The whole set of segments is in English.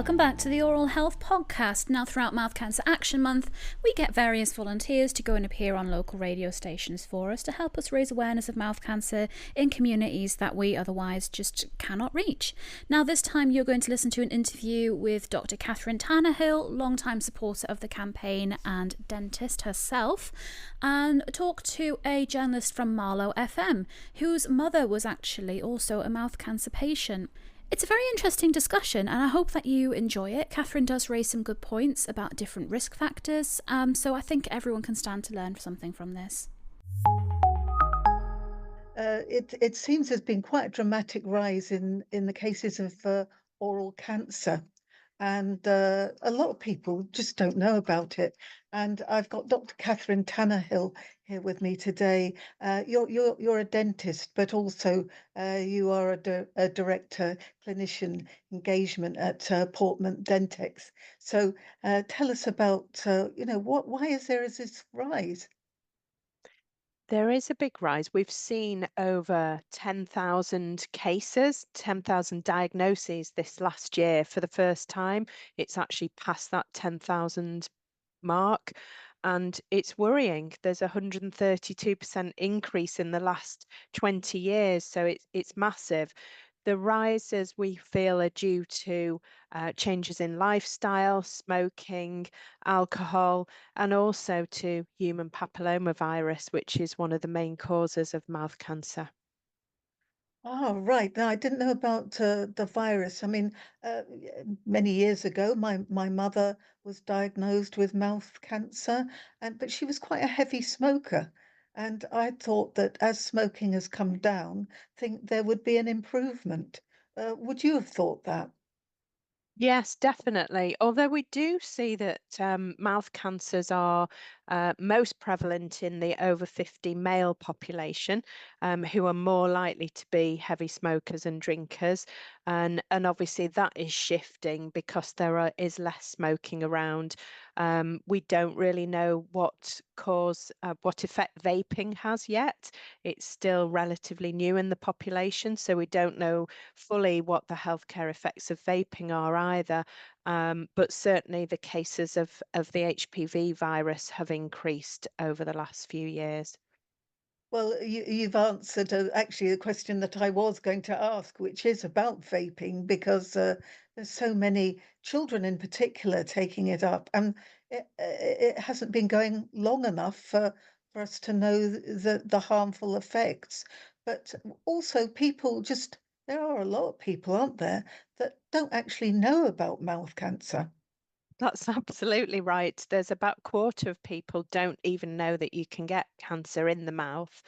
Welcome back to the Oral Health Podcast. Now, throughout Mouth Cancer Action Month, we get various volunteers to go and appear on local radio stations for us to help us raise awareness of mouth cancer in communities that we otherwise just cannot reach. Now, this time you're going to listen to an interview with Dr. Catherine Tannehill, longtime supporter of the campaign and dentist herself, and talk to a journalist from Marlow FM, whose mother was actually also a mouth cancer patient. It's a very interesting discussion, and I hope that you enjoy it. Catherine does raise some good points about different risk factors, so I think everyone can stand to learn something from this. It seems there's been quite a dramatic rise in the cases of oral cancer, and a lot of people just don't know about it. And I've got Dr. Catherine Tannehill here with me today. You're a dentist, but also you are a director clinician engagement at Portman Dentex. So tell us about why is this rise? There is a big rise. We've seen over 10,000 cases, 10,000 diagnoses this last year for the first time. It's actually past that 10,000 mark, and it's worrying. There's a 132% increase in the last 20 years, so it's massive. The rises we feel are due to changes in lifestyle, smoking, alcohol, and also to human papillomavirus, which is one of the main causes of mouth cancer. Oh, right. No, I didn't know about the virus. I mean, many years ago, my mother was diagnosed with mouth cancer, and but she was quite a heavy smoker, and I thought that as smoking has come down, think there would be an improvement. Would you have thought that? Yes, definitely. Although we do see that mouth cancers are most prevalent in the over 50 male population, who are more likely to be heavy smokers and drinkers. And obviously that is shifting because is less smoking around. We don't really know what effect vaping has yet. It's still relatively new in the population, so we don't know fully what the healthcare effects of vaping are either. But certainly the cases of the HPV virus have increased over the last few years. Well, you've answered actually the question that I was going to ask, which is about vaping, because there's so many children in particular taking it up, and it hasn't been going long enough for us to know the harmful effects. But also, there are a lot of people, aren't there, that don't actually know about mouth cancer. That's absolutely right. There's about a quarter of people don't even know that you can get cancer in the mouth,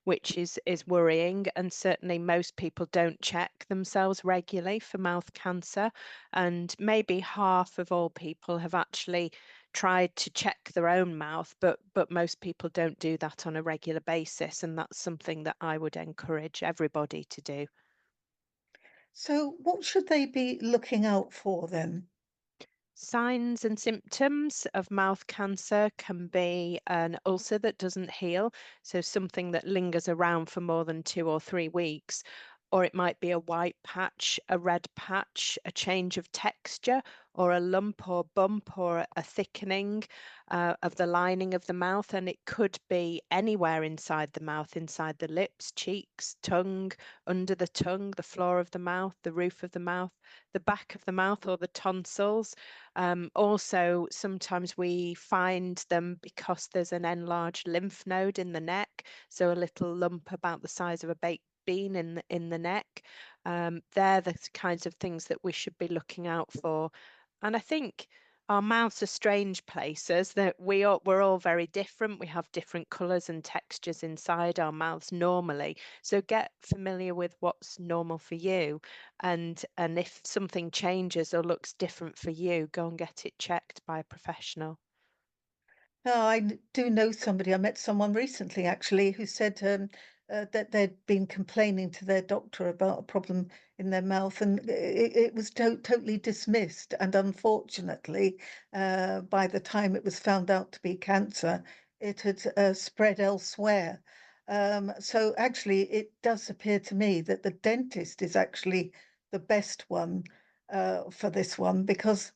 which is worrying. And certainly most people don't check themselves regularly for mouth cancer. And maybe half of all people have actually tried to check their own mouth, but most people don't do that on a regular basis. And that's something that I would encourage everybody to do. So, what should they be looking out for then? Signs and symptoms of mouth cancer can be an ulcer that doesn't heal, so something that lingers around for more than 2 or 3 weeks, or it might be a white patch, a red patch, a change of texture, or a lump or bump or a thickening of the lining of the mouth. And it could be anywhere inside the mouth, inside the lips, cheeks, tongue, under the tongue, the floor of the mouth, the roof of the mouth, the back of the mouth, or the tonsils. Also, sometimes we find them because there's an enlarged lymph node in the neck, so a little lump about the size of a baked bean in the neck. They're the kinds of things that we should be looking out for. And I think our mouths are strange places that we're all very different. We have different colours and textures inside our mouths normally. So get familiar with what's normal for you. And if something changes or looks different for you, go and get it checked by a professional. No, do know somebody. I met someone recently actually who said that they'd been complaining to their doctor about a problem in their mouth, and it was totally dismissed. And unfortunately, by the time it was found out to be cancer, it had spread elsewhere. So actually, it does appear to me that the dentist is actually the best one for this one because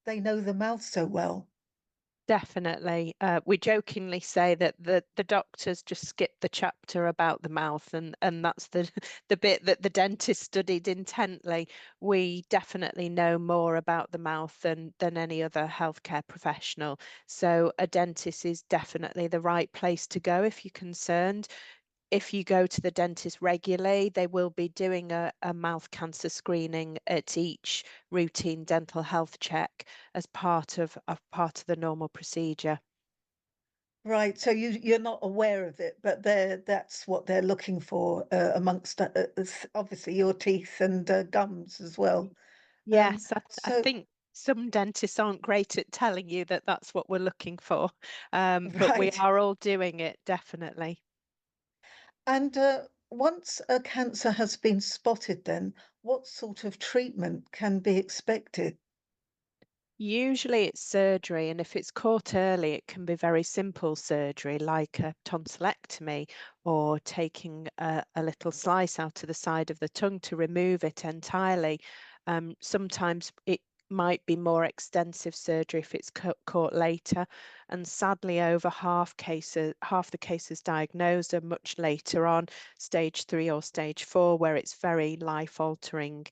they know the mouth so well. Definitely. We jokingly say that the doctors just skip the chapter about the mouth, and that's the bit that the dentist studied intently. We definitely know more about the mouth than any other healthcare professional. So a dentist is definitely the right place to go if you're concerned. If you go to the dentist regularly, they will be doing a mouth cancer screening at each routine dental health check as part of the normal procedure. Right, so you're not aware of it, but that's what they're looking for amongst obviously your teeth and gums as well. Um, Yes, I so think some dentists aren't great at telling you that that's what we're looking for, but we right. are all doing it, definitely. And once a cancer has been spotted, then what sort of treatment can be expected? Usually it's surgery, and if it's caught early, it can be very simple surgery like a tonsillectomy or taking a little slice out of the side of the tongue to remove it entirely. Sometimes it might be more extensive surgery if it's caught later, and sadly, over half the cases diagnosed are much later on, stage 3 or stage 4, where it's very life-altering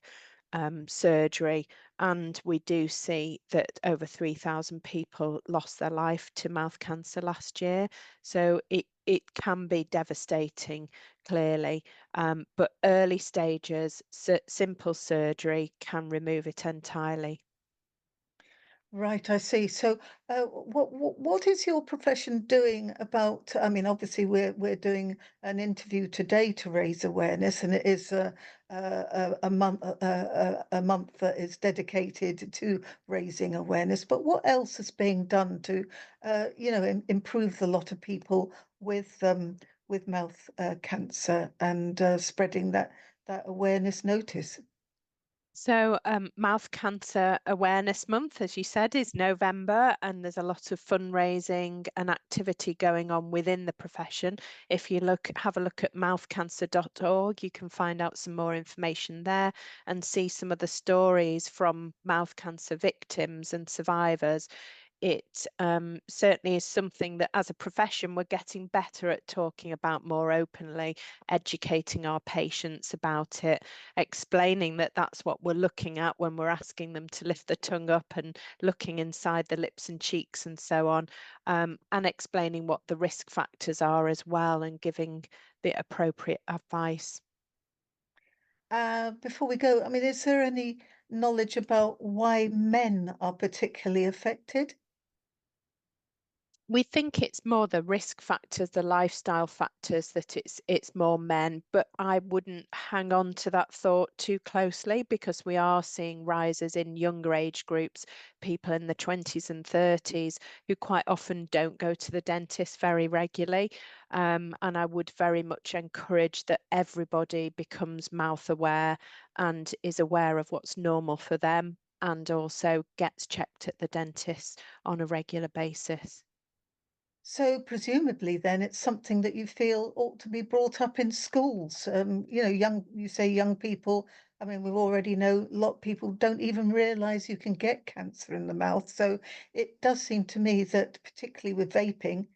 surgery. And we do see that over 3,000 people lost their life to mouth cancer last year. So it can be devastating, clearly. But early stages, simple surgery can remove it entirely. Right, I see. So, what is your profession doing about? I mean, obviously, we're doing an interview today to raise awareness, and it is a month that is dedicated to raising awareness. But what else is being done to, improve the lot of people with mouth cancer and spreading that awareness notice? So, Mouth Cancer Awareness Month, as you said, is November, and there's a lot of fundraising and activity going on within the profession. If you have a look at mouthcancer.org, you can find out some more information there and see some of the stories from mouth cancer victims and survivors. It certainly is something that as a profession we're getting better at talking about more openly, educating our patients about it, explaining that that's what we're looking at when we're asking them to lift the tongue up and looking inside the lips and cheeks and so on, and explaining what the risk factors are as well and giving the appropriate advice. Before we go, I mean, is there any knowledge about why men are particularly affected? We think it's more the risk factors, the lifestyle factors, that it's more men, but I wouldn't hang on to that thought too closely because we are seeing rises in younger age groups, people in the 20s and 30s who quite often don't go to the dentist very regularly. And I would very much encourage that everybody becomes mouth aware and is aware of what's normal for them and also gets checked at the dentist on a regular basis. So presumably then it's something that you feel ought to be brought up in schools. You say young people. I mean, we already know a lot of people don't even realize you can get cancer in the mouth. So it does seem to me that particularly with vaping,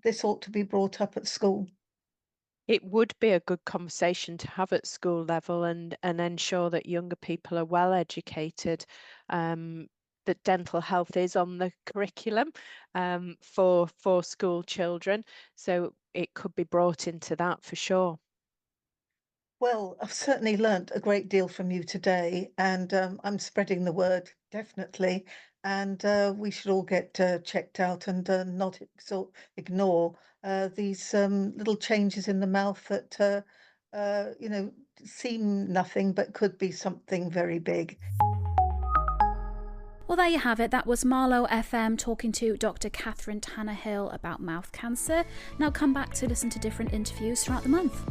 this ought to be brought up at school. It would be a good conversation to have at school level and ensure that younger people are well educated, that dental health is on the curriculum for school children. So it could be brought into that for sure. Well, I've certainly learnt a great deal from you today, and I'm spreading the word definitely. And we should all get checked out and not ignore these little changes in the mouth that, seem nothing but could be something very big. Well, there you have it. That was Marlow FM talking to Dr. Catherine Tannehill about mouth cancer. Now come back to listen to different interviews throughout the month.